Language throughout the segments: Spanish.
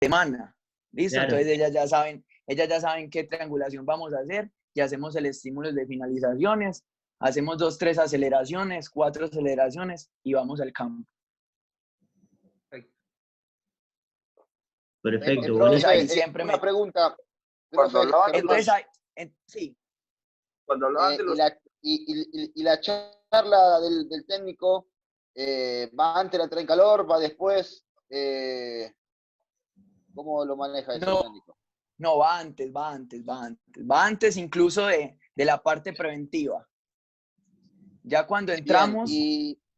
semana. ¿Listo? Claro. Entonces ellas ya saben qué triangulación vamos a hacer y hacemos el estímulo de finalizaciones, hacemos 2, 3 aceleraciones, 4 aceleraciones y vamos al campo. Perfecto, Entonces ahí profe, siempre una pregunta. Cuando Profe, hablaban de Entonces sí. Cuando hablaban de los... y la charla del técnico va antes de la entrada en calor, va después. ¿Cómo lo maneja eso el técnico? No, va antes. Va antes incluso de la parte preventiva. Ya cuando entramos,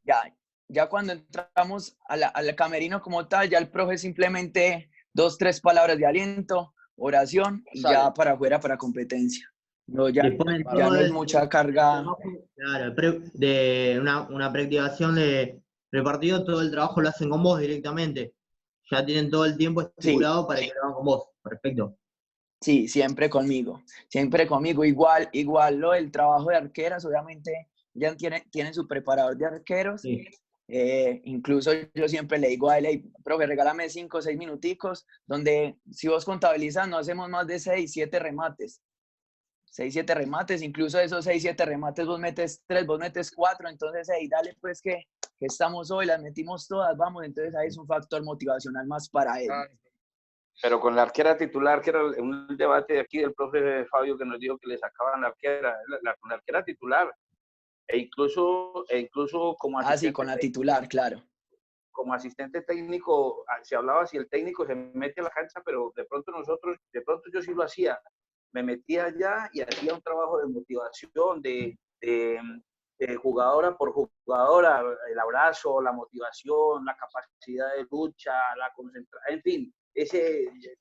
ya cuando entramos al camerino como tal, ya el profe simplemente 2, 3 palabras de aliento, oración y Sale. ya para afuera para competencia. No, ya Después no es mucha carga. Claro, de una preactivación de partido, todo el trabajo lo hacen con vos directamente. Ya tienen todo el tiempo estipulado para que lo hagan con vos. Perfecto. Sí, siempre conmigo. Igual el trabajo de arqueras, obviamente, ya tienen su preparador de arqueros. Sí. Incluso yo siempre le digo a él, hey, profe, regálame 5 o 6 minuticos, donde si vos contabilizas no hacemos más de 6, 7 remates. 6, 7 remates, incluso de esos 6, 7 remates vos metes 3, vos metes 4, entonces, hey, dale pues que estamos hoy, las metimos todas, vamos, entonces ahí es un factor motivacional más para él. Pero con la arquera titular, que era un debate de aquí del profe Fabio que nos dijo que le sacaban la arquera, con la arquera titular, e incluso como asistente. Sí, con la titular, claro. Como asistente técnico, se hablaba si el técnico se mete a la cancha, pero de pronto yo sí lo hacía. Me metía allá y hacía un trabajo de motivación, de jugadora por jugadora, el abrazo, la motivación, la capacidad de lucha, la concentración, en fin,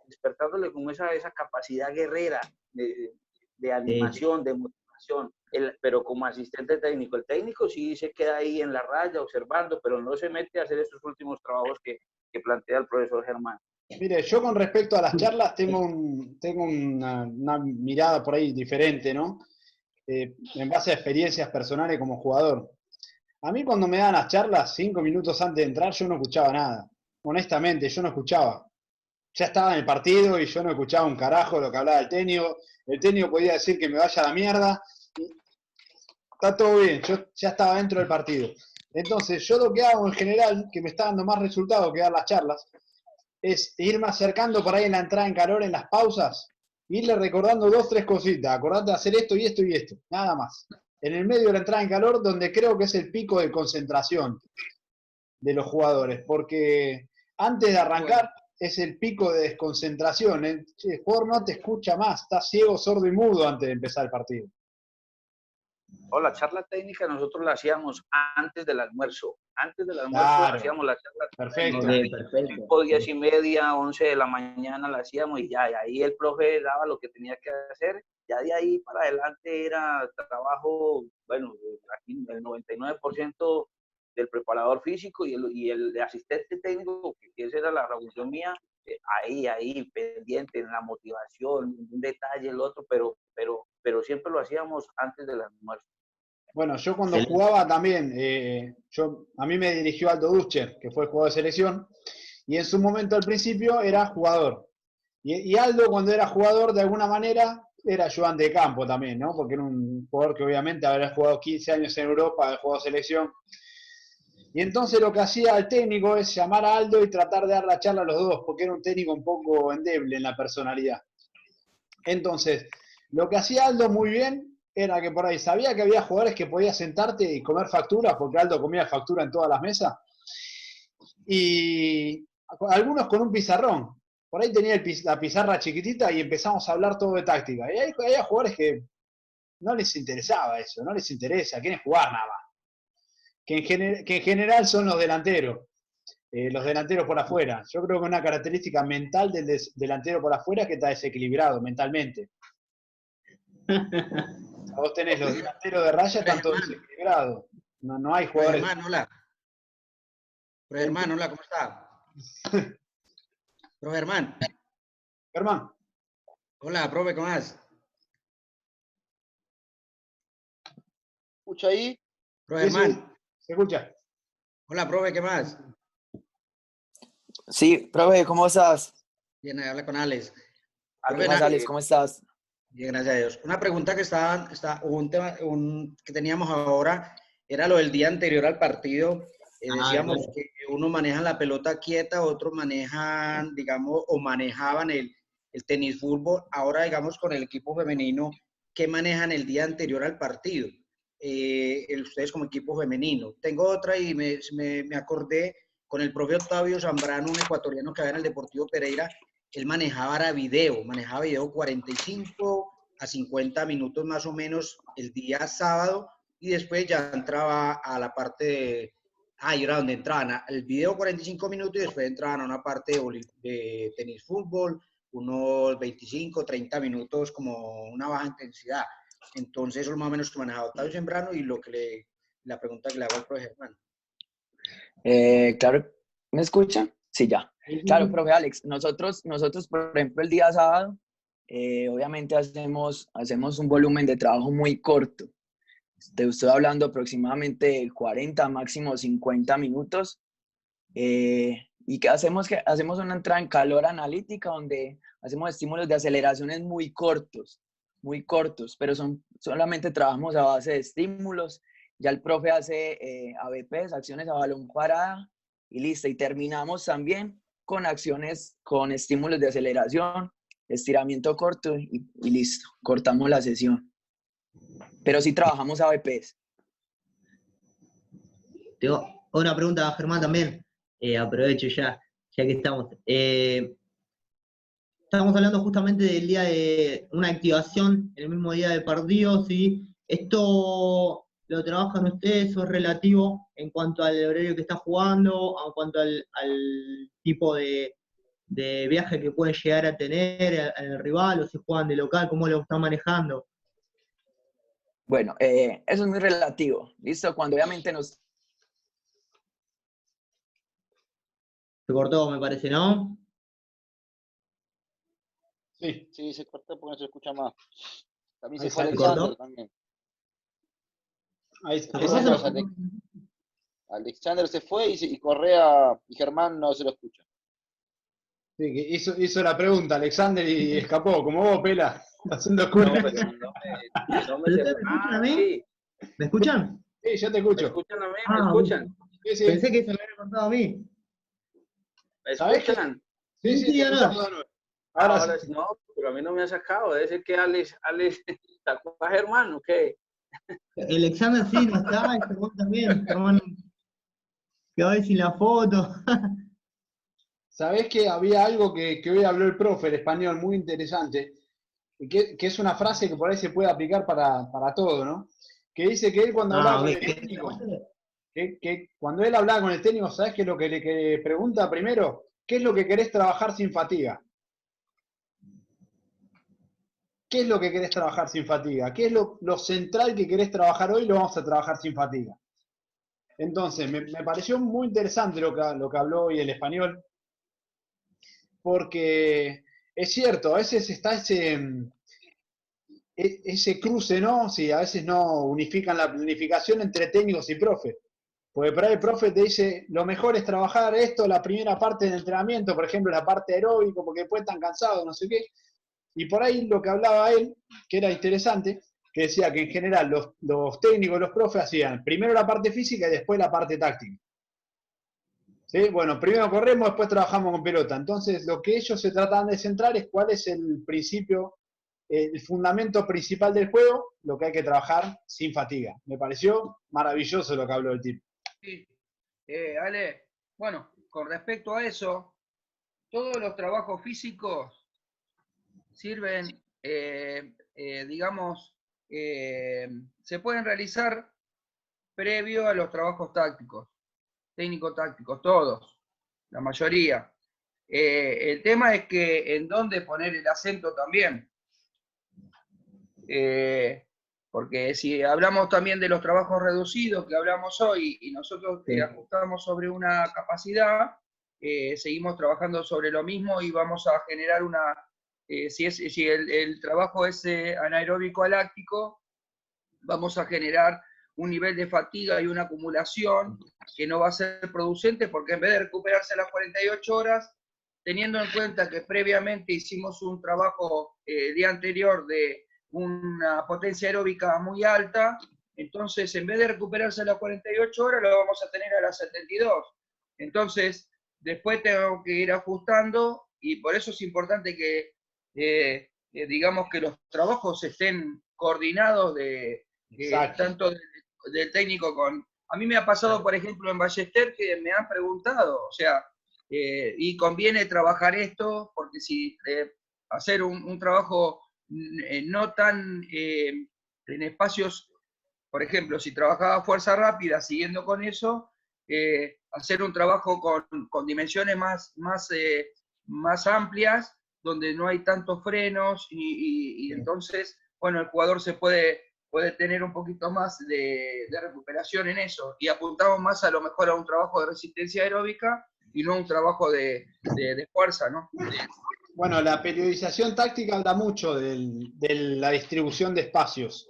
despertándole como esa capacidad guerrera de animación, de motivación. Pero como asistente técnico, el técnico sí se queda ahí en la raya observando, pero no se mete a hacer estos últimos trabajos que plantea el profesor Germán. Mire, yo con respecto a las charlas tengo una mirada por ahí diferente, ¿no? En base a experiencias personales como jugador. A mí cuando me dan las charlas, 5 minutos antes de entrar, yo no escuchaba nada. Honestamente, yo no escuchaba. Ya estaba en el partido y yo no escuchaba un carajo lo que hablaba el técnico. El técnico podía decir que me vaya a la mierda. Está todo bien, yo ya estaba dentro del partido. Entonces, yo lo que hago en general, que me está dando más resultado que dar las charlas, es irme acercando por ahí en la entrada en calor, en las pausas, irle recordando 2, 3 cositas. Acordate de hacer esto y esto y esto, nada más. En el medio de la entrada en calor, donde creo que es el pico de concentración de los jugadores, porque antes de arrancar es el pico de desconcentración. El jugador no te escucha más, está ciego, sordo y mudo antes de empezar el partido. La charla técnica nosotros la hacíamos antes del almuerzo. Antes del almuerzo claro, hacíamos la charla perfecto. Perfecto. 10:30, 11 de la mañana la hacíamos y ya, y ahí el profe daba lo que tenía que hacer. Ya de ahí para adelante era trabajo, bueno, aquí el 99% del preparador físico y el asistente técnico, que esa era la función mía, ahí pendiente en la motivación, un detalle, el otro, pero siempre lo hacíamos antes del almuerzo. Bueno, yo cuando jugaba también, a mí me dirigió Aldo Ducher, que fue jugador de selección, y en su momento al principio era jugador. Y Aldo cuando era jugador, de alguna manera, era ayudante de campo también, ¿no? Porque era un jugador que obviamente habrá jugado 15 años en Europa, había jugado selección. Y entonces lo que hacía el técnico es llamar a Aldo y tratar de dar la charla a los dos, porque era un técnico un poco endeble en la personalidad. Entonces, lo que hacía Aldo muy bien era que por ahí sabía que había jugadores que podías sentarte y comer facturas, porque Aldo comía factura en todas las mesas, y algunos con un pizarrón. Por ahí tenía la pizarra chiquitita y empezamos a hablar todo de táctica. Y había jugadores que no les interesaba eso, no les interesa, quieren jugar nada más. Que en general son los delanteros por afuera. Yo creo que una característica mental del delantero por afuera es que está desequilibrado mentalmente. Vos tenés los delanteros de raya, están todos desequilibrados. No hay jugadores. Profe Germán, hola. Profe Germán, hola, ¿cómo está? Profe Germán. Germán. Hola, profe, ¿cómo vas? ¿Escucha ahí? Profe Germán. Sí, se escucha. Hola, profe, ¿qué más? Sí, profe, ¿cómo estás? Bien, habla con Alex. ¿Qué más, Alex? ¿Cómo estás? Bien, gracias a Dios. Una pregunta que un tema que teníamos ahora era lo del día anterior al partido. Decíamos Claro. que uno maneja la pelota quieta, otros manejan, digamos, o manejaban el tenis fútbol. Ahora, digamos, con el equipo femenino, ¿qué manejan el día anterior al partido? Ustedes como equipo femenino. Tengo otra y me acordé con el profe Octavio Zambrano, un ecuatoriano que había en el Deportivo Pereira. Él manejaba video 45 a 50 minutos más o menos el día sábado, y después ya entraba a la parte de, y era donde entraban el video 45 minutos y después entraban a una parte de tenis fútbol, unos 25, 30 minutos como una baja intensidad. Entonces eso es más o menos que manejaba Octavio Zambrano y la pregunta que le hago al profe Germán. Claro, ¿me escucha? Sí, ya. Claro, profe Alex, nosotros, por ejemplo, el día sábado, obviamente hacemos un volumen de trabajo muy corto. Te estoy hablando aproximadamente de 40, máximo 50 minutos. ¿Y qué hacemos? Que hacemos una entrada en calor analítica donde hacemos estímulos de aceleraciones muy cortos, pero solamente trabajamos a base de estímulos. Ya el profe hace ABPs, acciones a balón parada, y listo. Y terminamos también con acciones, con estímulos de aceleración, estiramiento corto y listo. Cortamos la sesión. Pero sí trabajamos ABPs. Tengo una pregunta a Germán también. Aprovecho ya que estamos. Estamos hablando justamente del día de una activación, el mismo día del partido, ¿sí? ¿Esto lo trabajan ustedes o es relativo en cuanto al horario que está jugando, en cuanto al tipo de viaje que pueden llegar a tener el rival, o si juegan de local, cómo lo están manejando? Bueno, eso es muy relativo, ¿listo? Cuando obviamente nos... Se cortó, me parece, ¿no? Sí. Sí, se cortó porque no se escucha más. También Ahí se fue se Alexander cortó. también. Ahí, Alexander se fue y Correa y Germán no se lo escucha. sí, que hizo la pregunta Alexander y escapó, como vos, Pela, haciendo cura. No, pero no me ¿Pero ustedes me escuchan a mí? sí. ¿Me escuchan? Sí, yo te ¿Me escucho. escuchan a mí? ¿Me Ah, escuchan? Sí, sí. Pensé que se me había cortado a mí. ¿Me ¿Sabés qué? escuchan? Sí, te ahora. escuchamos de nuevo. Ahora sí. No, pero a mí no me ha sacado. Debe ser que Alex sacó a Germán, ¿o qué? El examen sí no está, y Germán también. Germán quedó ahí sin la foto. Sabés que había algo que hoy habló el profe, el español, muy interesante, que es una frase que por ahí se puede aplicar para todo, ¿no? Que dice que él cuando hablaba con el técnico, que cuando él hablaba con el técnico, ¿sabés qué es lo que le pregunta primero? ¿Qué es lo que querés trabajar sin fatiga? ¿Qué es lo que querés trabajar sin fatiga? ¿Qué es lo central que querés trabajar hoy? Lo vamos a trabajar sin fatiga. Entonces, me pareció muy interesante lo que habló hoy el español, porque es cierto, a veces está ese cruce, ¿no? Sí, a veces no unifican la planificación entre técnicos y profe. Porque por ahí el profe te dice, lo mejor es trabajar esto, la primera parte del entrenamiento, por ejemplo, la parte aeróbico, porque después están cansados, no sé qué. Y por ahí lo que hablaba él, que era interesante, que decía que en general los técnicos, los profes hacían primero la parte física y después la parte táctica. ¿Sí? Bueno, primero corremos, después trabajamos con pelota. Entonces, lo que ellos se tratan de centrar es cuál es el principio, el fundamento principal del juego, lo que hay que trabajar sin fatiga. Me pareció maravilloso lo que habló el tipo. Sí. Ale, bueno, con respecto a eso, todos los trabajos físicos sirven, digamos, se pueden realizar previo a los trabajos tácticos, técnico-tácticos, todos, la mayoría. El tema es que en dónde poner el acento también. Porque si hablamos también de los trabajos reducidos que hablamos hoy y nosotros ajustamos sobre una capacidad, seguimos trabajando sobre lo mismo y vamos a generar una, si el trabajo es anaeróbico aláctico, vamos a generar un nivel de fatiga y una acumulación que no va a ser producente porque en vez de recuperarse a las 48 horas, teniendo en cuenta que previamente hicimos un trabajo día anterior de una potencia aeróbica muy alta, entonces en vez de recuperarse a las 48 horas, lo vamos a tener a las 72. Entonces, después tengo que ir ajustando y por eso es importante que, digamos, que los trabajos estén coordinados tanto del técnico con... A mí me ha pasado, por ejemplo, en Ballester que me han preguntado, o sea, y conviene trabajar esto, porque si hacer un trabajo no tan en espacios, por ejemplo, si trabajaba fuerza rápida, siguiendo con eso, hacer un trabajo con dimensiones más amplias, donde no hay tantos frenos, y entonces, bueno, el jugador se puede tener un poquito más de recuperación en eso, y apuntamos más a lo mejor a un trabajo de resistencia aeróbica, y no un trabajo de fuerza, ¿no? Bueno, la periodización táctica habla mucho de la distribución de espacios.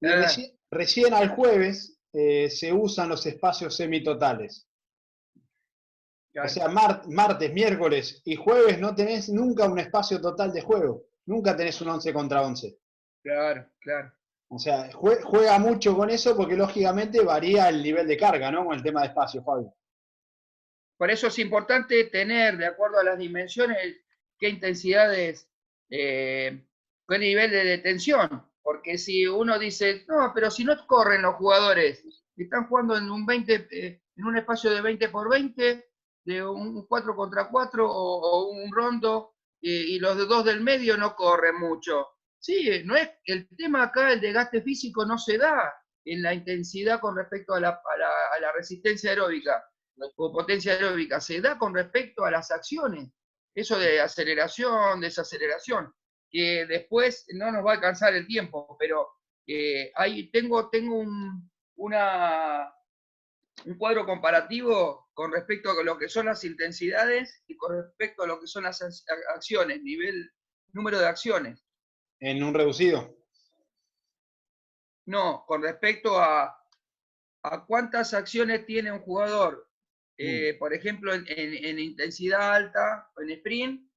Y recién al jueves se usan los espacios semitotales. Claro. O sea, martes, miércoles y jueves no tenés nunca un espacio total de juego. Nunca tenés un 11 contra 11. Claro, claro. O sea, juega mucho con eso porque lógicamente varía el nivel de carga, ¿no? Con el tema de espacio, Fabio. Por eso es importante tener, de acuerdo a las dimensiones, qué intensidades, qué nivel de detención. Porque si uno dice, no, pero si no corren los jugadores, están jugando en en un espacio de 20 por 20, de un 4 contra 4 o un rondo, y los dos del medio no corren mucho. Sí, no es, el tema acá, el desgaste físico no se da en la intensidad con respecto a la resistencia aeróbica o potencia aeróbica, se da con respecto a las acciones, eso de aceleración, desaceleración, que después no nos va a alcanzar el tiempo, pero ahí tengo un cuadro comparativo con respecto a lo que son las intensidades y con respecto a lo que son las acciones, número de acciones. ¿En un reducido? No, con respecto a cuántas acciones tiene un jugador. Por ejemplo, en intensidad alta, en sprint,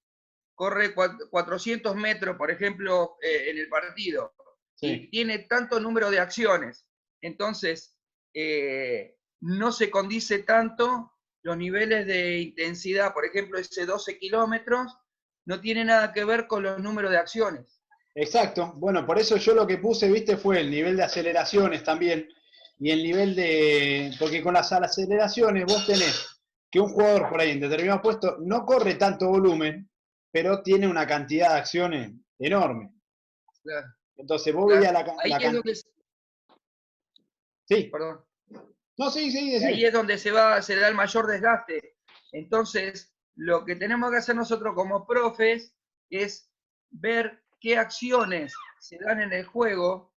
corre 400 metros, por ejemplo, en el partido, sí, y tiene tanto número de acciones. Entonces, no se condice tanto los niveles de intensidad. Por ejemplo, ese 12 kilómetros no tiene nada que ver con los números de acciones. Exacto. Bueno, por eso yo lo que puse, viste, fue el nivel de aceleraciones también. Y el nivel de... Porque con las aceleraciones vos tenés que un jugador por ahí en determinado puesto no corre tanto volumen, pero tiene una cantidad de acciones enorme. Claro. Entonces vos veías la cantidad... Sí. Perdón. No, sí. Ahí es donde se da el mayor desgaste. Entonces, lo que tenemos que hacer nosotros como profes es ver qué acciones se dan en el juego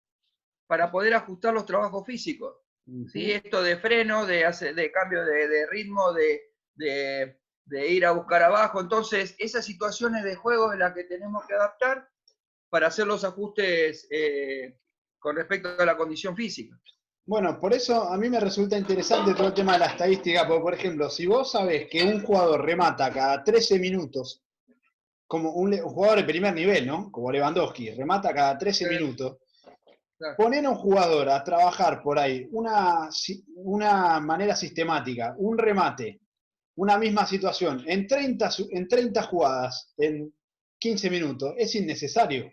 para poder ajustar los trabajos físicos. ¿Sí? Esto de freno, de cambio de ritmo, de ir a buscar abajo. Entonces, esas situaciones de juego es las que tenemos que adaptar para hacer los ajustes con respecto a la condición física. Bueno, por eso a mí me resulta interesante todo el tema de la estadística, porque por ejemplo, si vos sabés que un jugador remata cada 13 minutos, como un jugador de primer nivel, ¿no? Como Lewandowski, remata cada 13 minutos, claro. Poner a un jugador a trabajar por ahí una manera sistemática, un remate, una misma situación, en 30 jugadas, en 15 minutos, es innecesario.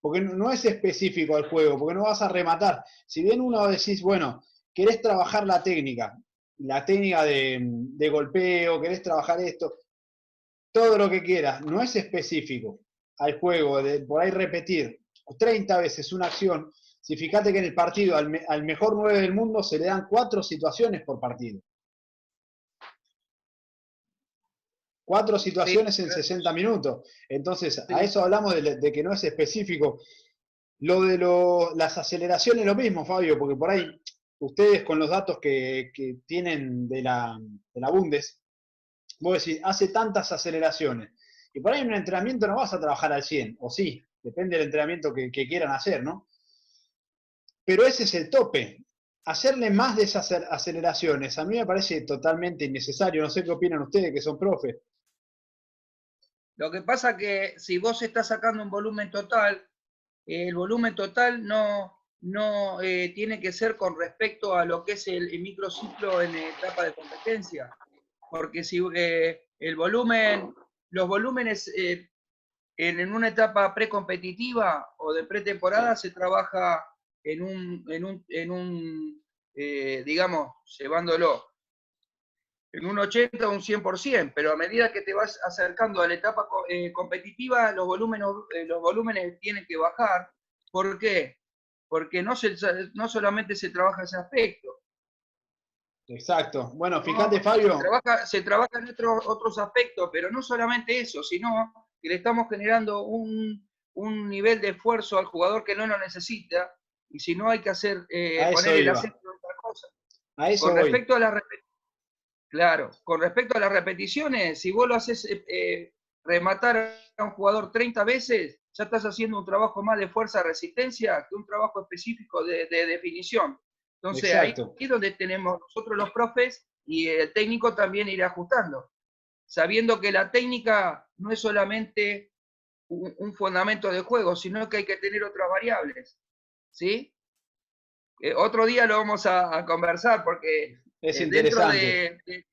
Porque no es específico al juego, porque no vas a rematar. Si bien uno decís, bueno, querés trabajar la técnica de golpeo, querés trabajar esto, todo lo que quieras, no es específico al juego, de por ahí repetir 30 veces una acción. Si fíjate que en el partido al mejor 9 del mundo se le dan 4 situaciones por partido. 4 situaciones en 60 minutos. Entonces, a eso hablamos de que no es específico. Lo de las aceleraciones es lo mismo, Fabio, porque por ahí ustedes con los datos que tienen de la Bundes, vos decís, hace tantas aceleraciones. Y por ahí en un entrenamiento no vas a trabajar al 100, o sí, depende del entrenamiento que quieran hacer, ¿no? Pero ese es el tope. hacerle más de esas aceleraciones, a mí me parece totalmente innecesario. No sé qué opinan ustedes, que son profes. Lo que pasa que si vos estás sacando un volumen total, el volumen total no tiene que ser con respecto a lo que es el microciclo en etapa de competencia. Porque si los volúmenes en una etapa precompetitiva o de pretemporada se trabaja digamos, llevándolo en un 80 o un 100%, pero a medida que te vas acercando a la etapa competitiva, los volúmenes tienen que bajar. ¿Por qué? Porque no solamente se trabaja ese aspecto. Exacto. Bueno, fíjate, Fabio. Se trabaja en otros aspectos, pero no solamente eso, sino que le estamos generando un nivel de esfuerzo al jugador que no lo necesita, y si no hay que hacer, poner el acento en otra cosa. A eso con respecto a las Claro, con respecto a las repeticiones, si vos lo haces rematar a un jugador 30 veces, ya estás haciendo un trabajo más de fuerza-resistencia que un trabajo específico de definición. Entonces Exacto. ahí es donde tenemos nosotros los profes y el técnico también ir ajustando, sabiendo que la técnica no es solamente un fundamento de juego, sino que hay que tener otras variables. ¿Sí? Otro día lo vamos a conversar porque es interesante.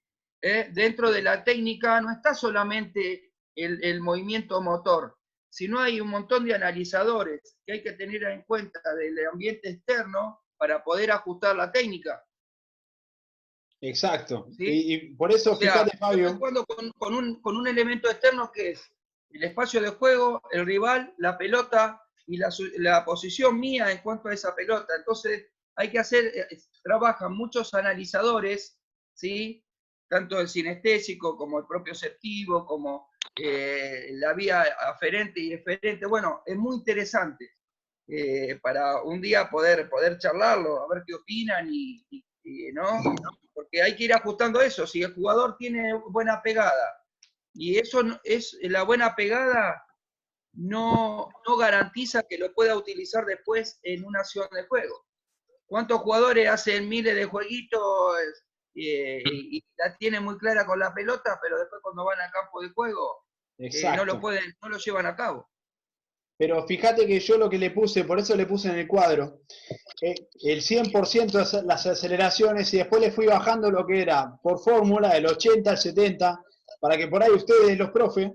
dentro de la técnica no está solamente el movimiento motor, sino hay un montón de analizadores que hay que tener en cuenta del ambiente externo para poder ajustar la técnica. Exacto. ¿Sí? Y por eso, fíjate, Fabio. Estoy jugando con un elemento externo que es el espacio de juego, el rival, la pelota y la posición mía en cuanto a esa pelota. Entonces hay que trabajan muchos analizadores, ¿sí? Tanto el sinestésico como el propioceptivo, como la vía aferente y eferente. Bueno, es muy interesante para un día poder charlarlo, a ver qué opinan ¿no? Porque hay que ir ajustando eso. Si el jugador tiene buena pegada, y eso la buena pegada no garantiza que lo pueda utilizar después en una acción de juego. ¿Cuántos jugadores hacen miles de jueguitos y la tienen muy clara con la pelota, pero después cuando van al campo de juego no lo llevan a cabo? Pero fíjate que yo lo que le puse, por eso le puse en el cuadro, el 100% de las aceleraciones, y después le fui bajando lo que era por fórmula, el 80, el 70, para que por ahí ustedes, los profes,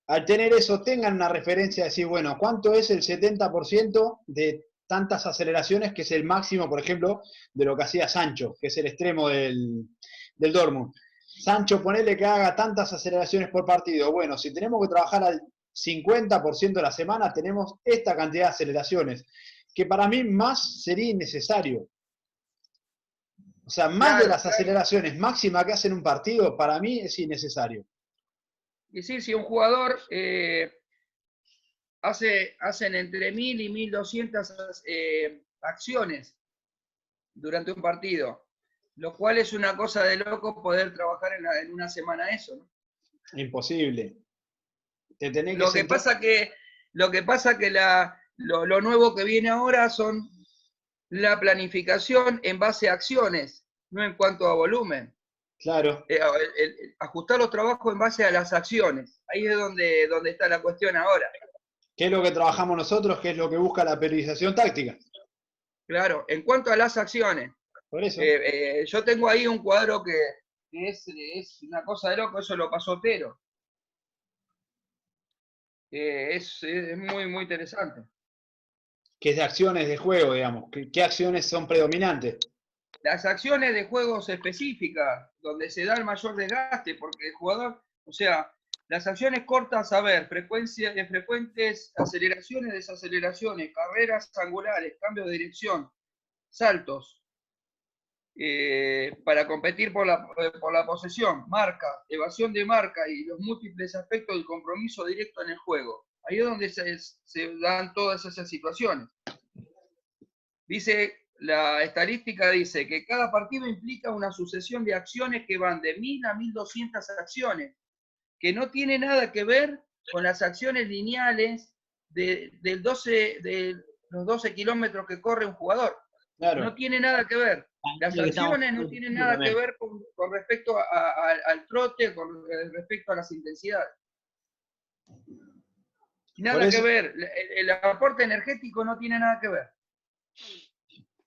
al tener eso, tengan una referencia de decir, bueno, ¿cuánto es el 70% de tantas aceleraciones, que es el máximo, por ejemplo, de lo que hacía Sancho, que es el extremo del Dortmund? Sancho, ponele que haga tantas aceleraciones por partido. Bueno, si tenemos que trabajar al 50% de la semana, tenemos esta cantidad de aceleraciones, que para mí más sería innecesario. O sea, más de las aceleraciones máximas que hacen un partido, para mí es innecesario. Es decir, si un jugador hacen entre 1000 y 1200 acciones durante un partido, lo cual es una cosa de loco poder trabajar en una semana eso, ¿no? Imposible. Lo que pasa que lo nuevo que viene ahora son la planificación en base a acciones, no en cuanto a volumen. Claro. Ajustar los trabajos en base a las acciones. Ahí es donde está la cuestión ahora. ¿Qué es lo que trabajamos nosotros? ¿Qué es lo que busca la periodización táctica? Claro, en cuanto a las acciones. Por eso. Yo tengo ahí un cuadro que es una cosa de loco, eso lo pasó Otero. Es muy, muy interesante. Que es de acciones de juego, digamos. ¿Qué acciones son predominantes? Las acciones de juegos específicas, donde se da el mayor desgaste, porque el jugador, o sea, las acciones cortas, a ver, frecuentes aceleraciones, desaceleraciones, carreras angulares, cambio de dirección, saltos, para competir por la posesión, marca, evasión de marca y los múltiples aspectos del compromiso directo en el juego. Ahí es donde se dan todas esas situaciones. La estadística dice que cada partido implica una sucesión de acciones que van de 1000 a 1200 acciones, que no tiene nada que ver con las acciones lineales de los 12 kilómetros que corre un jugador. Claro. No tiene nada que ver. Las Lo que estamos acciones no haciendo tienen nada que también. ver con respecto al trote, con respecto a las intensidades. Por Nada que eso, ver. El aporte energético no tiene nada que ver.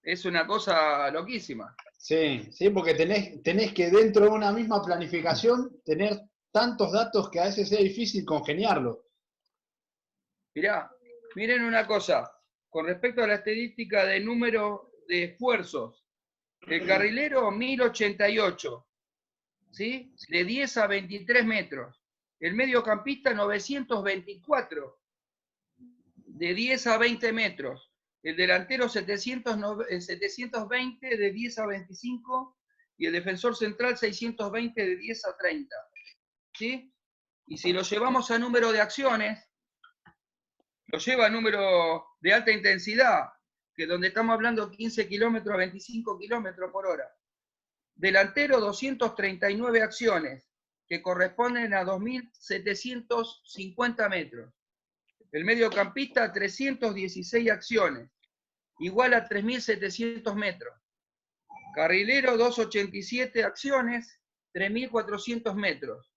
Es una cosa loquísima. sí, sí, porque tenés que dentro de una misma planificación tener tantos datos que a veces es difícil congeniarlo. Mirá, miren una cosa. Con respecto a la estadística de número de esfuerzos, el carrilero 1088, ¿sí? De 10 a 23 metros. El mediocampista 924, de 10 a 20 metros. El delantero 720 de 10 a 25 y el defensor central 620 de 10 a 30. ¿Sí? Y si lo llevamos a número de acciones, lo lleva a número de alta intensidad, que donde estamos hablando 15 kilómetros a 25 kilómetros por hora. Delantero 239 acciones, que corresponden a 2.750 metros. El mediocampista 316 acciones, igual a 3.700 metros. Carrilero 287 acciones, 3.400 metros.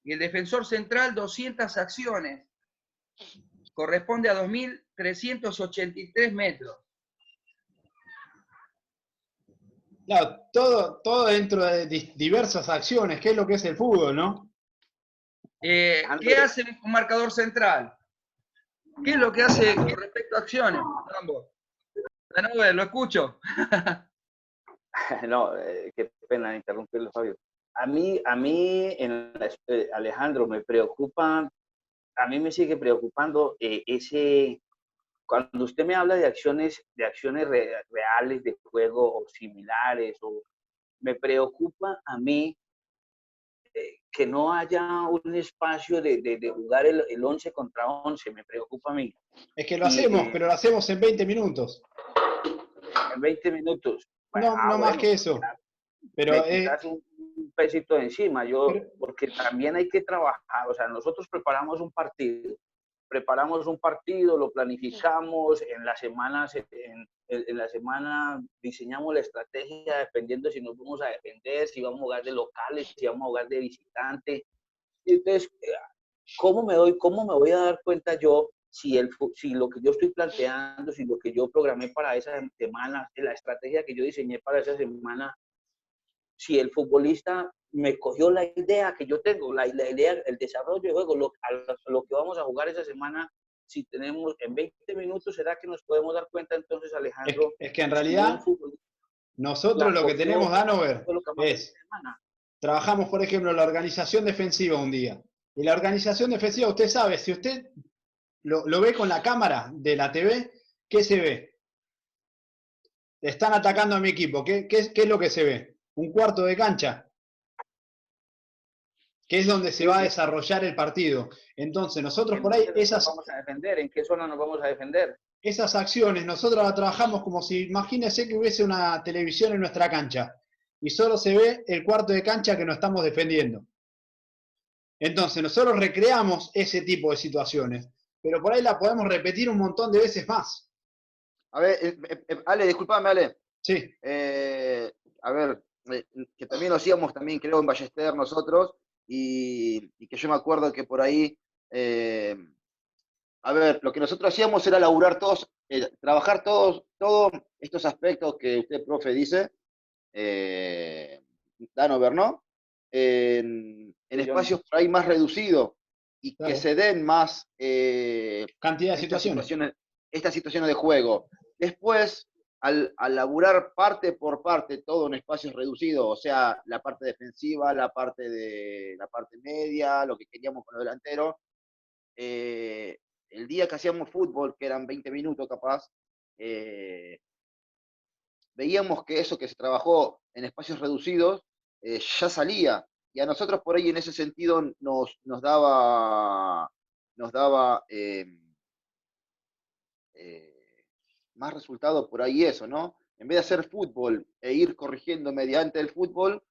Y el defensor central 200 acciones, corresponde a 2.383 metros. Claro, todo dentro de diversas acciones, que es lo que es el fútbol, ¿no? ¿Qué hace un marcador central? ¿Qué es lo que hace con respecto a acciones? Ambos. No, lo escucho. No, qué pena interrumpirlo, Fabio. A mí Alejandro, me preocupa, a mí me sigue preocupando cuando usted me habla de acciones reales de juego o similares, me preocupa a mí que no haya un espacio de jugar el 11 contra 11, me preocupa a mí. Es que lo hacemos, pero lo hacemos en 20 minutos. En 20 minutos. Bueno, No más que eso. Pero me quitas un pesito de encima, porque también hay que trabajar, o sea, nosotros preparamos un partido, lo planificamos, en la semana diseñamos la estrategia dependiendo si nos vamos a defender, si vamos a jugar de locales, si vamos a jugar de visitante. Entonces, ¿cómo me voy a dar cuenta yo si lo que yo estoy planteando, si lo que yo programé para esa semana, la estrategia que yo diseñé para esa semana, si el futbolista me cogió la idea que yo tengo, la idea, el desarrollo de juego, lo que vamos a jugar esa semana, si tenemos en 20 minutos, ¿será que nos podemos dar cuenta entonces, Alejandro? Es que en realidad, nosotros lo que tenemos, Danover, es, trabajamos, por ejemplo, la organización defensiva un día. Y la organización defensiva, usted sabe, si usted lo ve con la cámara de la TV, ¿qué se ve? Están atacando a mi equipo. ¿Qué es lo que se ve? Un cuarto de cancha, que es donde se va a desarrollar el partido. Entonces, nosotros por ahí, nos vamos a defender, ¿en qué zona nos vamos a defender? Esas acciones, nosotros las trabajamos como si, imagínense que hubiese una televisión en nuestra cancha, y solo se ve el cuarto de cancha que nos estamos defendiendo. Entonces, nosotros recreamos ese tipo de situaciones, pero por ahí la podemos repetir un montón de veces más. A ver, Ale, disculpame, Ale. Sí. A ver, que también lo hacíamos también, creo, en Ballester nosotros, y que yo me acuerdo que por ahí, a ver, lo que nosotros hacíamos era laburar todos, trabajar todos estos aspectos que usted, profe, dice, Danover, ¿no? En espacios por ahí más reducidos y claro, que se den más cantidad de situaciones. Estas situaciones de juego. Después, al laburar parte por parte, todo en espacios reducidos, o sea, la parte defensiva, la parte media, lo que queríamos con los delanteros, el día que hacíamos fútbol, que eran 20 minutos capaz, veíamos que eso que se trabajó en espacios reducidos ya salía. Y a nosotros por ahí en ese sentido nos daba más resultado por ahí eso, ¿no? En vez de hacer fútbol e ir corrigiendo mediante el fútbol,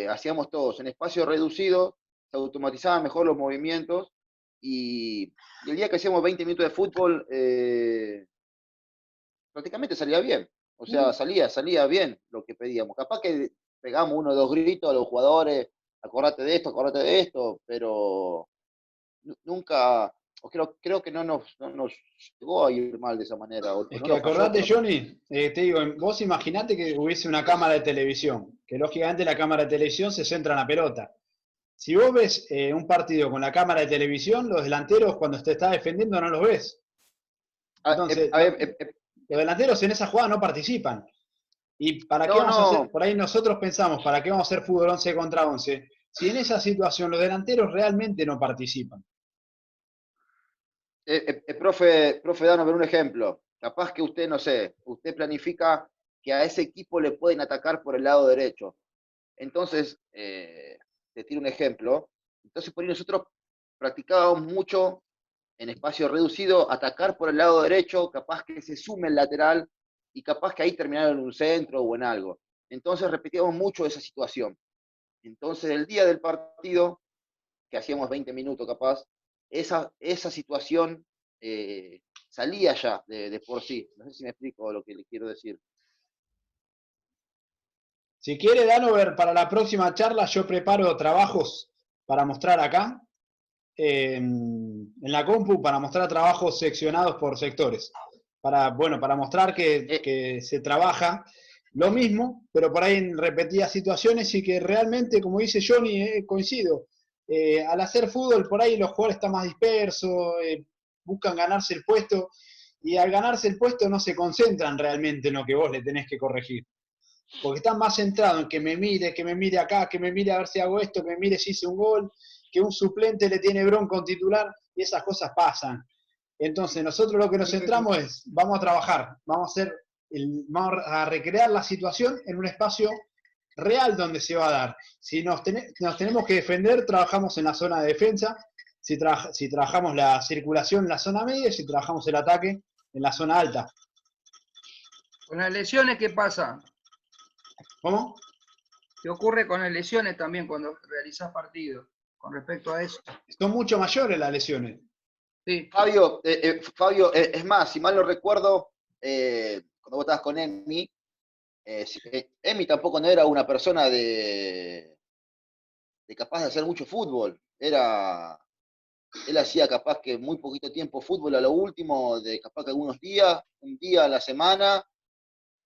hacíamos todos en espacio reducido, se automatizaban mejor los movimientos y el día que hacíamos 20 minutos de fútbol prácticamente salía bien. O sea, salía bien lo que pedíamos. Capaz que pegamos 1 o 2 gritos a los jugadores, acordate de esto, pero nunca, creo que no nos llegó a ir mal de esa manera. Es No que nos falló, acordate, pero Johnny, te digo, vos imaginate que hubiese una cámara de televisión, que lógicamente la cámara de televisión se centra en la pelota. Si vos ves un partido con la cámara de televisión, los delanteros cuando te está defendiendo no los ves. Entonces, los delanteros en esa jugada no participan. ¿Y para qué vamos a hacer? Por ahí nosotros pensamos, ¿para qué vamos a hacer fútbol 11 contra 11? Si en esa situación los delanteros realmente no participan. Profe, danos un ejemplo. Capaz que usted, no sé, usted planifica que a ese equipo le pueden atacar por el lado derecho. Entonces, te tiro un ejemplo. Entonces, por ahí nosotros practicábamos mucho en espacio reducido, atacar por el lado derecho, capaz que se sume el lateral y capaz que ahí terminaron en un centro o en algo. Entonces repetíamos mucho esa situación. Entonces el día del partido, que hacíamos 20 minutos capaz, esa situación salía ya de por sí. No sé si me explico lo que le quiero decir. Si quiere, Danover, para la próxima charla yo preparo trabajos para mostrar acá, en la compu, para mostrar trabajos seccionados por sectores. Para mostrar que se trabaja lo mismo, pero por ahí en repetidas situaciones y que realmente, como dice Johnny, coincido. Al hacer fútbol, por ahí los jugadores están más dispersos, buscan ganarse el puesto, y al ganarse el puesto no se concentran realmente en lo que vos le tenés que corregir. Porque están más centrados en que me mire acá, que me mire a ver si hago esto, que me mire si hice un gol, que un suplente le tiene bronca a un titular, y esas cosas pasan. Entonces nosotros lo que nos centramos es, vamos a trabajar, vamos a recrear la situación en un espacio real donde se va a dar. Si nos tenemos que defender, trabajamos en la zona de defensa, si trabajamos la circulación en la zona media, y si trabajamos el ataque en la zona alta. ¿Con las lesiones qué pasa? ¿Cómo? ¿Qué ocurre con las lesiones también cuando realizás partidos con respecto a eso? Son mucho mayores las lesiones. Sí. Fabio, es más, si mal no recuerdo, cuando vos estabas con Emi, Emi tampoco no era una persona de capaz de hacer mucho fútbol. Él hacía capaz que muy poquito tiempo fútbol a lo último, de capaz que algunos días, un día a la semana,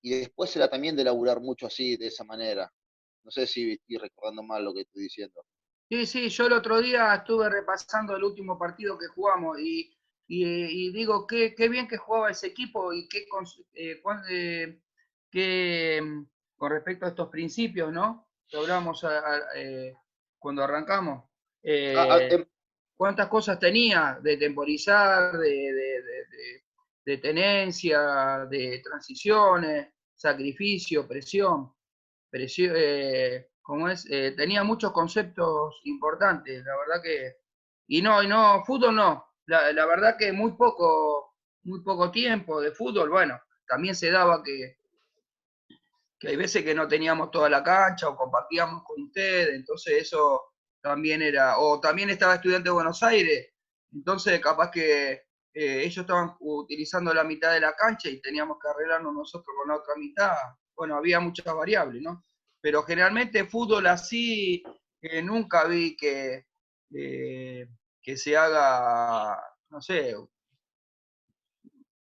y después era también de laburar mucho así, de esa manera. No sé si estoy recordando mal lo que estoy diciendo. Sí, yo el otro día estuve repasando el último partido que jugamos y digo, qué bien que jugaba ese equipo y con respecto a estos principios, ¿no? Que hablamos cuando arrancamos. ¿Cuántas cosas tenía de temporizar, de tenencia, de transiciones, sacrificio, presión? Tenía muchos conceptos importantes, la verdad que, y no, fútbol no, la verdad que muy poco tiempo de fútbol, bueno, también se daba que hay veces que no teníamos toda la cancha o compartíamos con ustedes, entonces eso también era, o también estaba Estudiante de Buenos Aires, entonces capaz que ellos estaban utilizando la mitad de la cancha y teníamos que arreglarnos nosotros con la otra mitad, bueno, había muchas variables, ¿no? Pero generalmente fútbol así, nunca vi que se haga, no sé,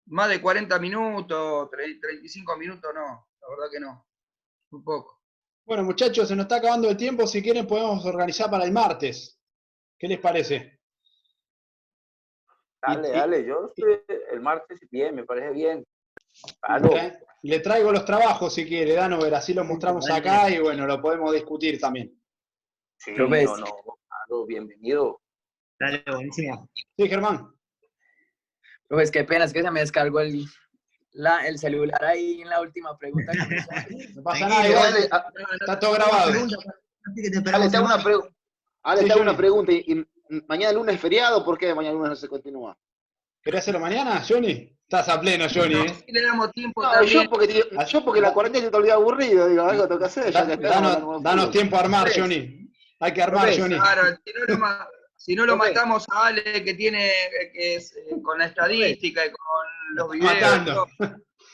más de 40 minutos, 35 minutos, no, la verdad que no, un poco. Bueno, muchachos, se nos está acabando el tiempo, si quieren podemos organizar para el martes. ¿Qué les parece? Dale, yo estoy el martes bien, me parece bien. Claro. Le traigo los trabajos si quiere, Danover, así los mostramos acá y bueno, lo podemos discutir también. Sí, claro, bienvenido. Dale, buenísimo. Sí, Germán. Pues qué pena, es que se me descargó el celular ahí en la última pregunta. No pasa nada, igual está todo grabado. Ale, te hago una pregunta. ¿Y mañana lunes es feriado? ¿Por qué mañana lunes no se continúa? ¿Querés hacerlo mañana, Johnny? Estás a pleno, Johnny, ¿eh? Sí, le damos tiempo No, también. yo porque la cuarentena te olvidé aburrido, digo, algo tengo que hacer. Danos tiempo a armar, Johnny. Hay que armar, Johnny. Claro, si no lo matamos a Ale, que es con la estadística y con los videos. Matando.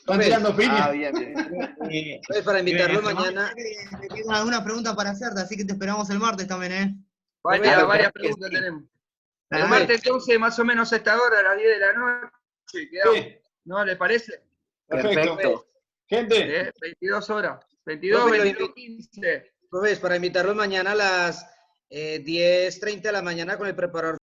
Están tirando piña. Ah, bien, bien. Pues para invitarlo mañana. Me quedan algunas preguntas para hacerte, así que te esperamos el martes también, ¿eh? Varias preguntas tenemos. El martes entonces, más o menos a esta hora, a las 10 de la noche, quedamos. Sí, ¿No le parece? perfecto. Gente, 22 horas. 22, Profe, 22, 15. Profes, para invitarlos mañana a las 10:30 de la mañana con el preparador